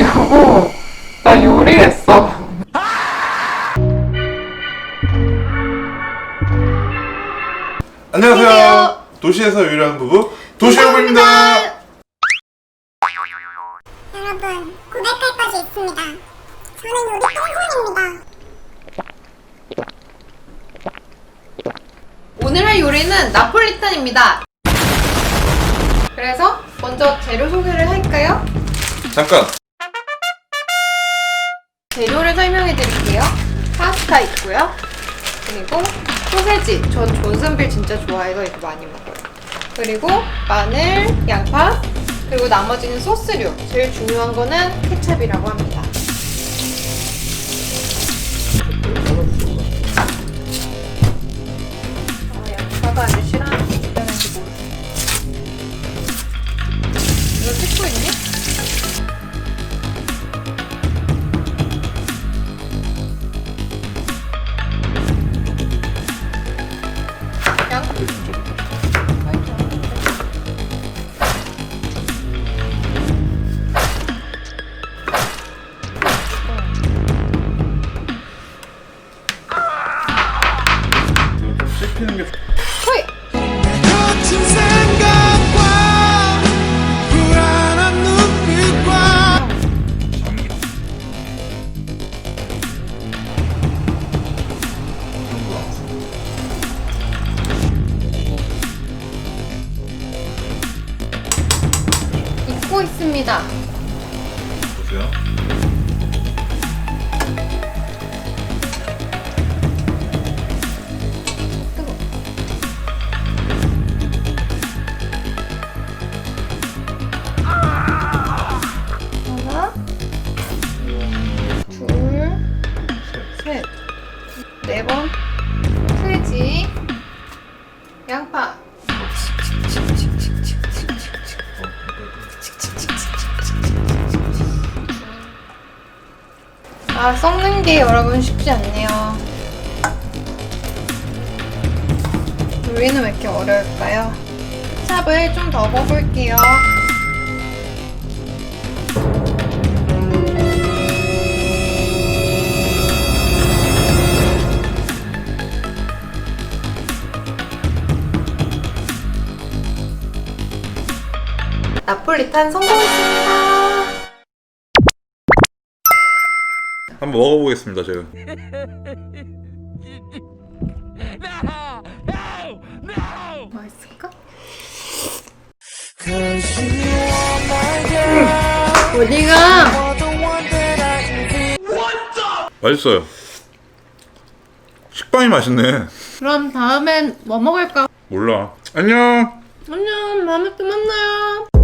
여보, 나 요리했어. 안녕하세요. 도시에서 요리하는 부부 도시여부입니다. 여러분, 고백할 것이 있습니다. 저는 요리 똥손입니다. 오늘 할 요리는 나폴리탄입니다. 그래서 먼저 재료 소개를 할까요? 잠깐. 재료를 설명해 드릴게요. 파스타 있고요. 그리고 소세지. 전 존슨빌 진짜 좋아해서 이거 많이 먹어요. 그리고 마늘, 양파, 그리고 나머지는 소스류. 제일 중요한 거는 케첩이라고 합니다. 양파가 아주 싫어하는 게 있다는지 모르겠어. 이거 찍고 있니? 씹히는 게 호이! 익고 있습니다. 보세요. 하나, 둘, 셋, 네 번, 돼지, 양파. 아, 썩는 게 여러분 쉽지 않네요. 요리는 왜 이렇게 어려울까요? 찹을 좀 더 먹어볼게요. 나폴리탄 성공했습니다. 한번 먹어보겠습니다, 제가. 맛있을까? 어디가? 맛있어요. 식빵이 맛있네. 그럼 다음엔 뭐 먹을까? 몰라. 안녕. 안녕, 다음에 또 만나요.